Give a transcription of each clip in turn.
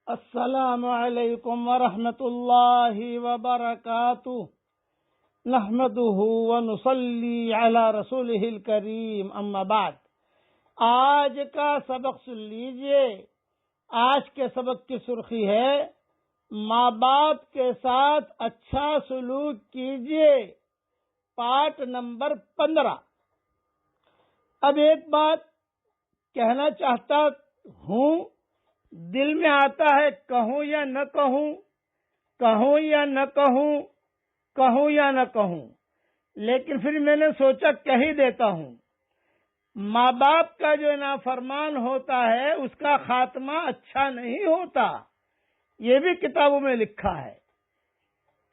السلام علیکم ورحمۃ اللہ وبرکاتہ نحمده ونصلی علی رسولہ الکریم اما بعد۔ آج کا سبق سن لیجئے۔ آج کے سبق کی سرخی ہے ماں باپ کے ساتھ اچھا سلوک کیجئے، پارٹ نمبر 15۔ اب ایک بات کہنا چاہتا ہوں، دل میں آتا ہے کہوں یا نہ کہوں، کہوں یا نہ کہوں، کہوں یا نہ کہوں، لیکن پھر میں نے سوچا کہہ ہی دیتا ہوں۔ ماں باپ کا جو نافرمان ہوتا ہے اس کا خاتمہ اچھا نہیں ہوتا، یہ بھی کتابوں میں لکھا ہے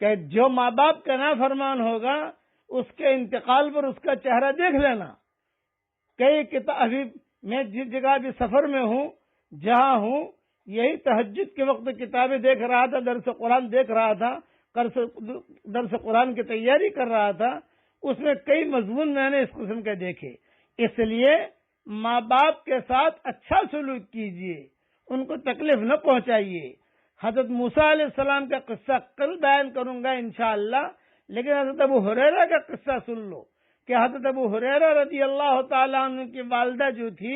کہ جو ماں باپ کا نافرمان ہوگا اس کے انتقال پر اس کا چہرہ دیکھ لینا۔ ابھی میں جس جگہ بھی سفر میں ہوں، جہاں ہوں، یہی تہجد کے وقت کتابیں دیکھ رہا تھا، درس قرآن دیکھ رہا تھا، درس قرآن کی تیاری کر رہا تھا، اس میں کئی مضمون میں نے اس قسم کے دیکھے۔ اس لیے ماں باپ کے ساتھ اچھا سلوک کیجیے، ان کو تکلیف نہ پہنچائیے۔ حضرت موسیٰ علیہ السلام کا قصہ کل بیان کروں گا انشاءاللہ، لیکن حضرت ابو ہریرہ کا قصہ سن لو کہ حضرت ابو ہریرہ رضی اللہ تعالیٰ عنہ کی والدہ جو تھی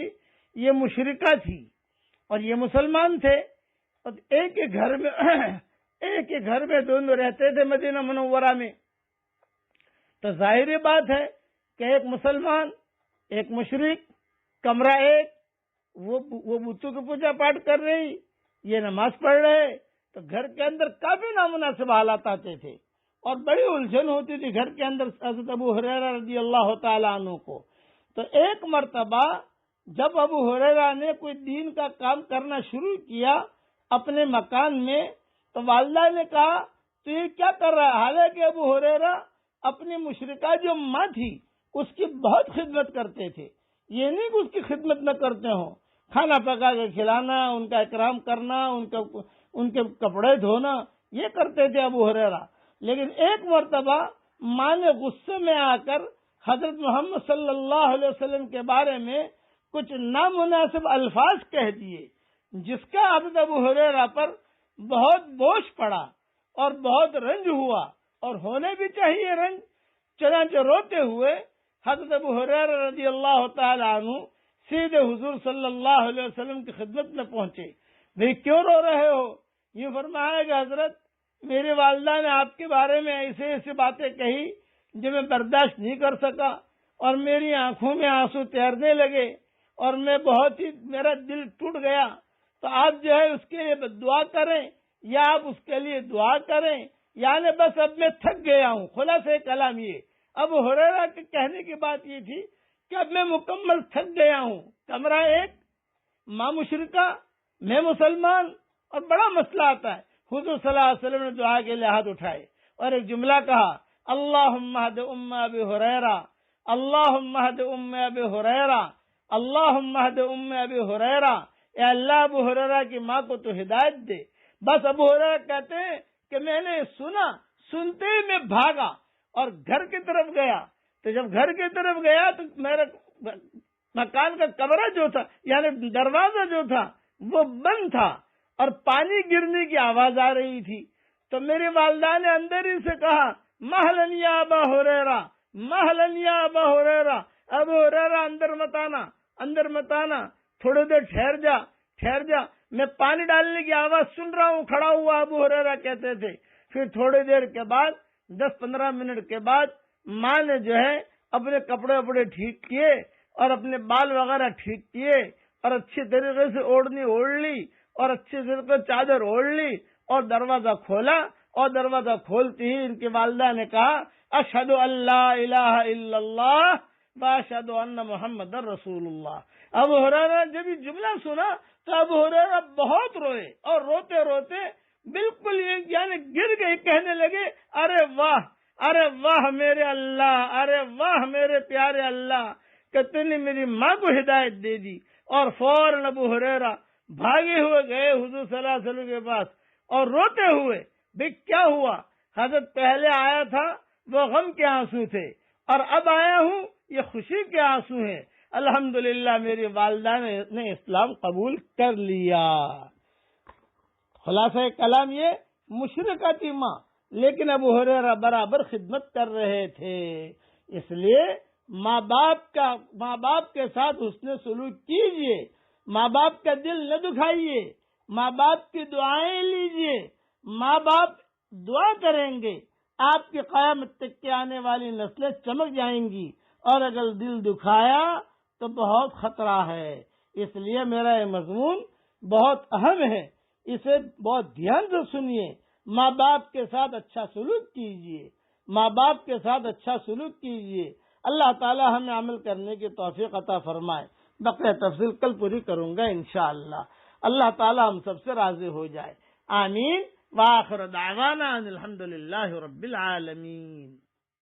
یہ مشرکہ تھی اور یہ مسلمان تھے، اور ایک ہی گھر میں دونوں رہتے تھے مدینہ منورہ میں۔ تو ظاہر بات ہے کہ ایک مسلمان ایک مشرک، کمرہ ایک، وہ بتوں کی پوجا پاٹ کر رہی، یہ نماز پڑھ رہے، تو گھر کے اندر کافی نامناسب حالات آتے تھے اور بڑی الجھن ہوتی تھی گھر کے اندر حضرت ابو ہریرہ رضی اللہ تعالیٰ عنہ کو۔ تو ایک مرتبہ جب ابو ہریرہ نے کوئی دین کا کام کرنا شروع کیا اپنے مکان میں، تو والدہ نے کہا تو یہ کیا کر رہا ہے؟ حالانکہ ابو ہریرہ اپنی مشرکہ جو ماں تھی اس کی بہت خدمت کرتے تھے، یہ نہیں کہ اس کی خدمت نہ کرتے ہوں، کھانا پکا کے کھلانا، ان کا اکرام کرنا، ان کے کپڑے دھونا، یہ کرتے تھے ابو ہریرہ۔ لیکن ایک مرتبہ ماں نے غصے میں آ کر حضرت محمد صلی اللہ علیہ وسلم کے بارے میں کچھ نامناسب الفاظ کہہ دیے، جس کا حضرت ابو ہریرہ پر بہت بوجھ پڑا اور بہت رنج ہوا، اور ہونے بھی چاہیے رنج۔ چنانچہ روتے ہوئے حضرت ابو ہریرہ رضی اللہ تعالی عنہ سیدھے حضور صلی اللہ علیہ وسلم کی خدمت میں پہنچے۔ بھئی کیوں رو رہے ہو؟ یہ فرمایا کہ حضرت میری والدہ نے آپ کے بارے میں ایسے باتیں کہی جو میں برداشت نہیں کر سکا، اور میری آنکھوں میں آنسو تیرنے لگے اور میرا دل ٹوٹ گیا۔ تو آپ جو ہے اس کے لیے دعا کریں یا آپ اس کے لیے دعا کریں، یعنی بس اب میں تھک گیا ہوں۔ خلاصہ کلام یہ ابو ہریرہ کے کہنے کی بات یہ تھی کہ اب میں مکمل تھک گیا ہوں، کمرہ ایک، ماں مشرکہ، میں مسلمان، اور بڑا مسئلہ آتا ہے۔ حضور صلی اللہ علیہ وسلم نے دعا کے لیے ہاتھ اٹھائے اور ایک جملہ کہا، اللہم اہد ام ابی ہریرہ، اللہم اہد ام ابی ہریرہ، اللہم اہد ام ابی ہریرہ، اے اللہ ابو ہریرہ کی ماں کو تو ہدایت دے۔ بس ابو ہریرہ کہتے ہیں کہ میں نے سنا، سنتے ہی میں بھاگا اور گھر کی طرف گیا۔ تو جب گھر کی طرف گیا تو میرا مکان کا کمرہ جو تھا، یعنی دروازہ جو تھا وہ بند تھا اور پانی گرنے کی آواز آ رہی تھی۔ تو میری والدہ نے اندر ہی سے کہا، مہلن یا ابا ہریرہ، مہلن یا ابا ہریرہ، ابو ہریرہ اندر مت آنا، اندر مت آنا، تھوڑی دیر ٹھہر جا، میں پانی ڈالنے کی آواز سن رہا ہوں، کھڑا ہوا ابو ہریرہ کہتے تھے۔ پھر تھوڑی دیر کے بعد 10-15 منٹ کے بعد ماں نے جو ہے اپنے کپڑے ٹھیک کیے اور اپنے بال وغیرہ ٹھیک کیے اور اچھی طریقے سے اوڑھنی اوڑھ لی اور اچھی طریقے سے چادر اوڑھ لی اور دروازہ کھولا، اور دروازہ کھولتے ہی ان کی والدہ نے کہا، اشہد ان لا الہ الا اللہ واشہد ان محمد رسول اللہ۔ ابو ہریرہ نے جب یہ جملہ سنا تو ابو ہریرہ بہت روئے اور روتے روتے بالکل یعنی گر گئے، کہنے لگے، ارے واہ میرے اللہ، ارے واہ میرے پیارے اللہ کہ تو نے میری ماں کو ہدایت دے دی۔ اور فوراً ابو ہریرہ بھاگے ہوئے گئے حضور صلی اللہ علیہ وسلم کے پاس اور روتے ہوئے، بھئی کیا ہوا؟ حضرت پہلے آیا تھا وہ غم کے آنسو تھے اور اب آیا ہوں یہ خوشی کے آنسو ہیں، الحمدللہ میری والدہ نے اسلام قبول کر لیا۔ خلاصہ کلام یہ مشرکہ تھی ماں، لیکن ابو ہریرہ برابر خدمت کر رہے تھے. اس لیے ماں باپ کے ساتھ حسن سلوک کیجئے، ماں باپ کا دل نہ دکھائیے، ماں باپ کی دعائیں لیجئے. ماں باپ دعا کریں گے، آپ کی قیامت تک کے آنے والی نسلیں چمک جائیں گی، اور اگر دل دکھایا تو بہت خطرہ ہے. اس لیے میرا یہ مضمون بہت اہم ہے، اسے بہت دھیان سے سنیے. ماں باپ کے ساتھ اچھا سلوک کیجئے، ماں باپ کے ساتھ اچھا سلوک کیجئے. اللہ تعالی ہمیں عمل کرنے کی توفیق عطا فرمائے. بقیہ تفصیل کل پوری کروں گا انشاءاللہ. اللہ تعالی ہم سب سے راضی ہو جائے. آمین. وآخر دعوانا ان الحمدللہ رب العالمین.